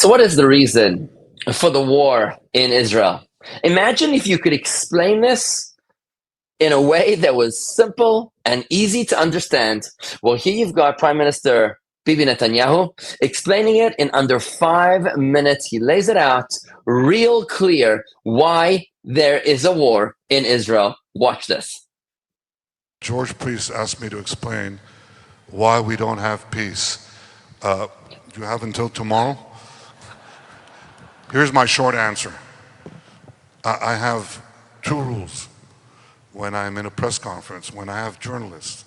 So, what is the reason for the war in Israel? Imagine if you could explain this in a way that was simple and easy to understand. Well, here you've got Prime Minister Bibi Netanyahu explaining it in under 5 minutes. He lays it out real clear why there is a war in Israel. Watch this. George Priest asked me to explain why we don't have peace. You have until tomorrow? Here's my short answer. I have two rules when I'm in a press conference, when I have journalists.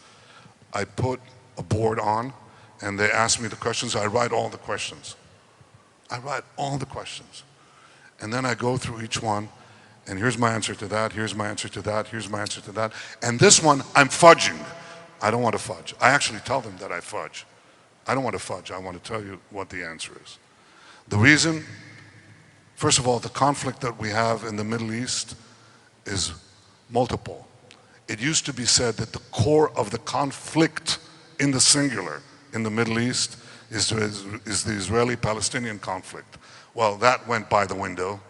I put a board on and they ask me the questions. I write all the questions. I write all the questions. And then I go through each one, and here's my answer to that, here's my answer to that, here's my answer to that. And this one, I'm fudging. I don't want to fudge. I actually tell them that I fudge. I don't want to fudge. I want to tell you what the answer is. The reason, first of all, the conflict that we have in the Middle East is multiple. It used to be said that the core of the conflict in the singular in the Middle East is the Israeli-Palestinian conflict. Well, that went by the window.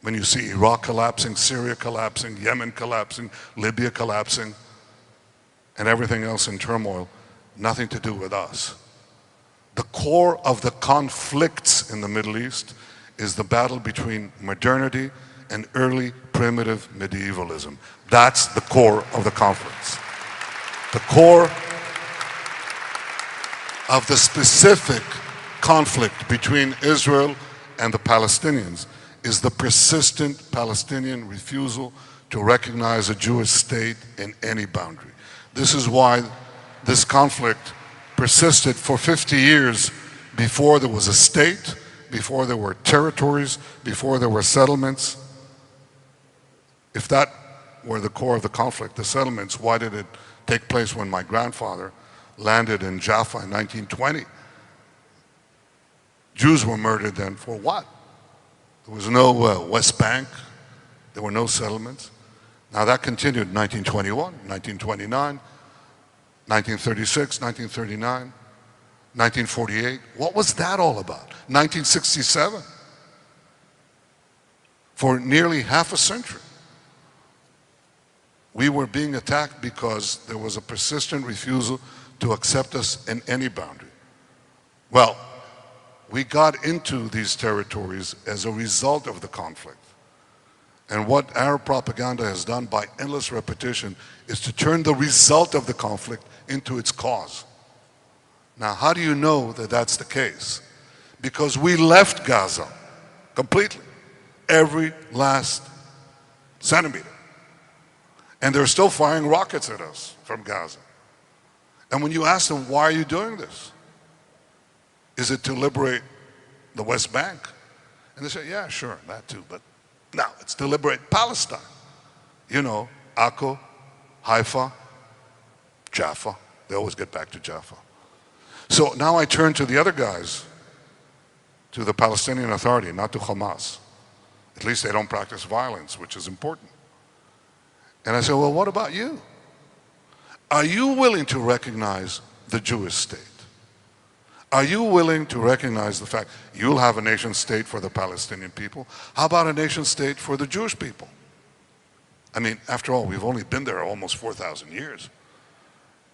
When you see Iraq collapsing, Syria collapsing, Yemen collapsing, Libya collapsing, and everything else in turmoil, nothing to do with us. The core of the conflicts in the Middle East is the battle between modernity and early primitive medievalism. That's the core of the conflicts. The core of the specific conflict between Israel and the Palestinians is the persistent Palestinian refusal to recognize a Jewish state in any boundary. This is why this conflict persisted for 50 years before there was a state, before there were territories, before there were settlements. If that were the core of the conflict, the settlements, why did it take place when my grandfather landed in Jaffa in 1920? Jews were murdered then for what? There was no West Bank. There were no settlements. Now that continued in 1921, 1929, 1936, 1939, 1948. What was that all about? 1967. For nearly half a century, we were being attacked because there was a persistent refusal to accept us in any boundary. Well, we got into these territories as a result of the conflict. And what Arab propaganda has done by endless repetition is to turn the result of the conflict into its cause. Now, how do you know that that's the case? Because we left Gaza completely, every last centimeter. And they're still firing rockets at us from Gaza. And when you ask them, why are you doing this? Is it to liberate the West Bank? And they say, yeah, sure, that too, but no, it's to liberate Palestine. You know, Akko, Haifa, Jaffa. They always get back to Jaffa. So now I turn to the other guys, to the Palestinian Authority, not to Hamas. At least they don't practice violence, which is important. And I say, well, what about you? Are you willing to recognize the Jewish state? Are you willing to recognize the fact you'll have a nation state for the Palestinian people? How about a nation state for the Jewish people? I mean, after all, we've only been there almost 4,000 years.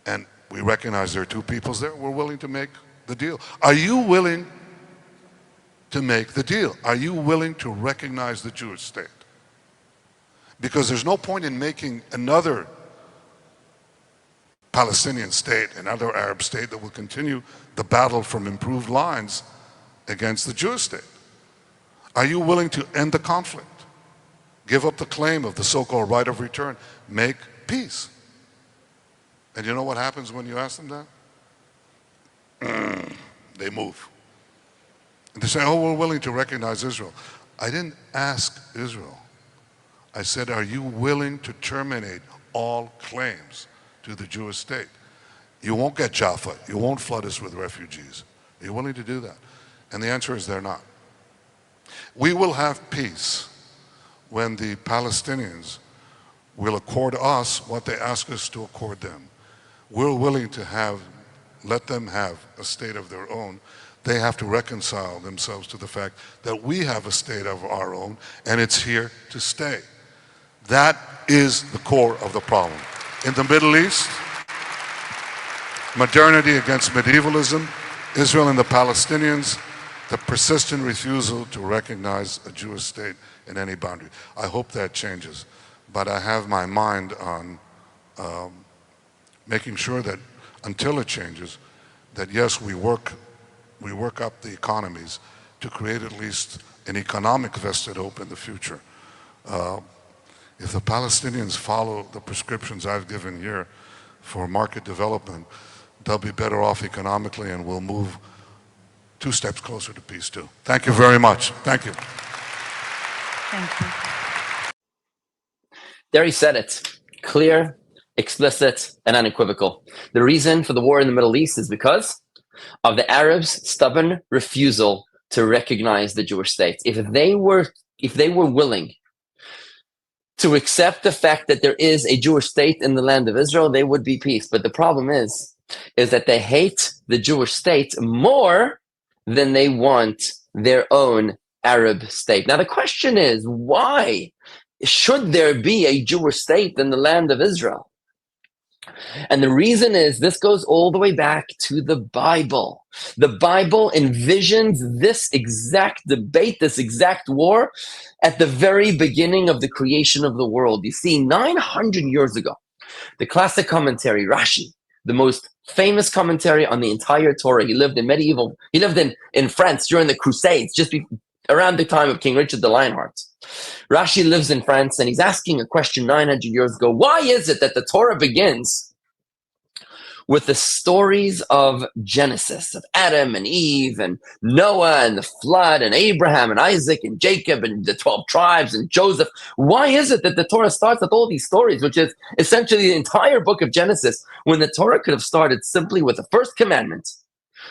And we recognize there are two peoples there. We're willing to make the deal. Are you willing to make the deal? Are you willing to recognize the Jewish state? Because there's no point in making another Palestinian state, another Arab state that will continue the battle from improved lines against the Jewish state. Are you willing to end the conflict? Give up the claim of the so-called right of return. Make peace. And you know what happens when you ask them that? They move. And they say, oh, we're willing to recognize Israel. I didn't ask Israel. I said, are you willing to terminate all claims to the Jewish state? You won't get Jaffa. You won't flood us with refugees. Are you willing to do that? And the answer is they're not. We will have peace when the Palestinians will accord us what they ask us to accord them. We're willing to let them have a state of their own. They have to reconcile themselves to the fact that we have a state of our own and it's here to stay. That is the core of the problem. In the Middle East, modernity against medievalism, Israel and the Palestinians, the persistent refusal to recognize a Jewish state in any boundary. I hope that changes, but I have my mind on making sure that until it changes, that yes, we work up the economies to create at least an economic vested hope in the future. If the Palestinians follow the prescriptions I've given here for market development, they'll be better off economically and we'll move 2 steps closer to peace too. Thank you very much. Thank you. Thank you. There he said it. Clear, explicit, and unequivocal. The reason for the war in the Middle East is because of the Arabs' stubborn refusal to recognize the Jewish state. If they were willing to accept the fact that there is a Jewish state in the land of Israel, they would be peace. But the problem is that they hate the Jewish state more than they want their own Arab state. Now the question is, why should there be a Jewish state in the land of Israel? And the reason is this goes all the way back to the Bible. The Bible envisions this exact debate, this exact war, at the very beginning of the creation of the world. You see, 900 years ago, the classic commentary, Rashi, the most famous commentary on the entire Torah, he lived in France during the Crusades, around the time of King Richard the Lionheart. Rashi lives in France and he's asking a question 900 years ago. Why is it that the Torah begins with the stories of Genesis, of Adam and Eve and Noah and the flood and Abraham and Isaac and Jacob and the 12 tribes and Joseph? Why is it that the Torah starts with all these stories, which is essentially the entire book of Genesis, when the Torah could have started simply with the first commandment,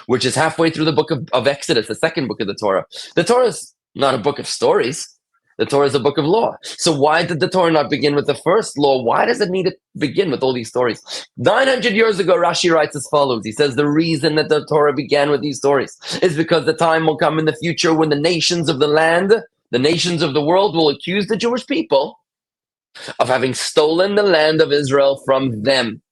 which is halfway through the book of Exodus, the second book of the Torah? The Torah is not a book of stories. The Torah is a book of law. So why did the Torah not begin with the first law? Why does it need to begin with all these stories? 900 years ago, Rashi writes as follows. He says, the reason that the Torah began with these stories is because the time will come in the future when the nations of the land, the nations of the world, will accuse the Jewish people of having stolen the land of Israel from them.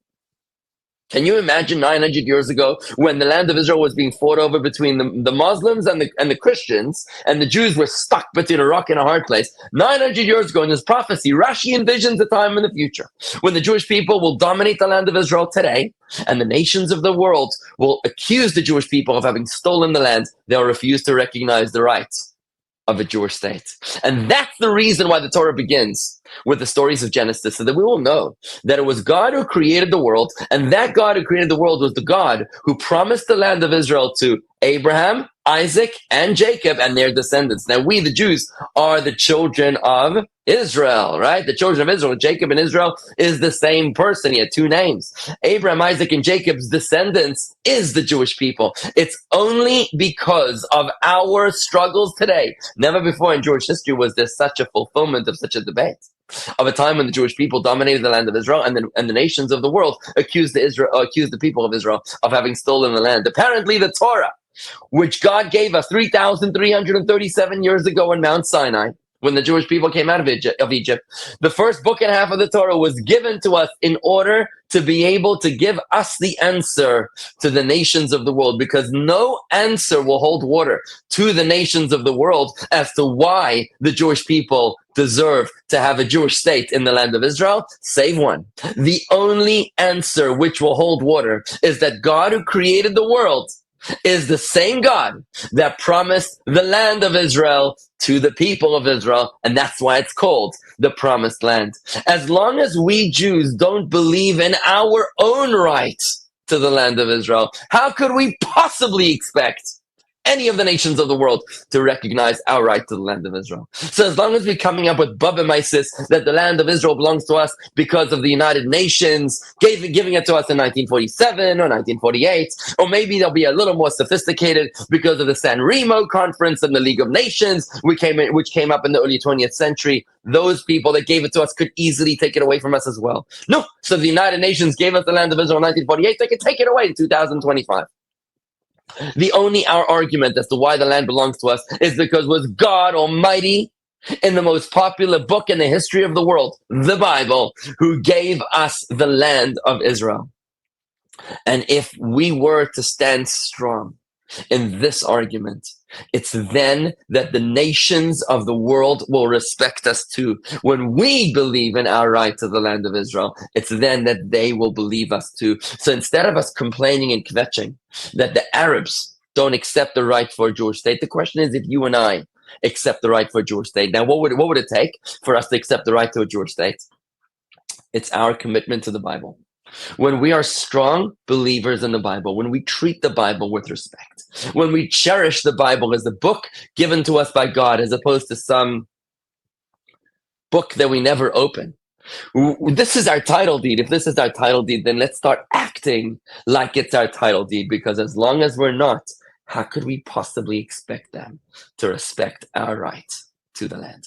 Can you imagine 900 years ago when the land of Israel was being fought over between the Muslims and the Christians, and the Jews were stuck between a rock and a hard place? 900 years ago in this prophecy, Rashi envisions a time in the future when the Jewish people will dominate the land of Israel today, and the nations of the world will accuse the Jewish people of having stolen the land. They'll refuse to recognize the rights of a Jewish state. And that's the reason why the Torah begins with the stories of Genesis, so that we will know that it was God who created the world, and that God who created the world was the God who promised the land of Israel to Abraham, Isaac, and Jacob and their descendants. Now we, the Jews, are the children of Israel, right? The children of Israel. Jacob and Israel is the same person. He had 2 names. Abraham, Isaac, and Jacob's descendants is the Jewish people. It's only because of our struggles today. Never before in Jewish history was there such a fulfillment of such a debate, of a time when the Jewish people dominated the land of Israel, and the nations of the world accused the people of Israel of having stolen the land. Apparently the Torah, which God gave us 3,337 years ago in Mount Sinai, when the Jewish people came out of Egypt, the first book and a half of the Torah was given to us in order to be able to give us the answer to the nations of the world, because no answer will hold water to the nations of the world as to why the Jewish people deserve to have a Jewish state in the land of Israel, save one. The only answer which will hold water is that God who created the world is the same God that promised the land of Israel to the people of Israel, and that's why it's called the Promised Land. As long as we Jews don't believe in our own right to the land of Israel, how could we possibly expect any of the nations of the world to recognize our right to the land of Israel? So as long as we're coming up with Bubba that the land of Israel belongs to us because of the United Nations giving it to us in 1947 or 1948, or maybe they'll be a little more sophisticated because of the San Remo Conference and the League of Nations, which came up in the early 20th century, those people that gave it to us could easily take it away from us as well. No, so the United Nations gave us the land of Israel in 1948, they could take it away in 2025. The only our argument as to why the land belongs to us is because was God Almighty in the most popular book in the history of the world, the Bible, who gave us the land of Israel. And if we were to stand strong in this argument, it's then that the nations of the world will respect us too. When we believe in our right to the land of Israel, it's then that they will believe us too. So instead of us complaining and kvetching that the Arabs don't accept the right for a Jewish state, the question is if you and I accept the right for a Jewish state. Now, what would it take for us to accept the right to a Jewish state? It's our commitment to the Bible. When we are strong believers in the Bible, when we treat the Bible with respect, when we cherish the Bible as the book given to us by God, as opposed to some book that we never open. This is our title deed. If this is our title deed, then let's start acting like it's our title deed, because as long as we're not, how could we possibly expect them to respect our right to the land?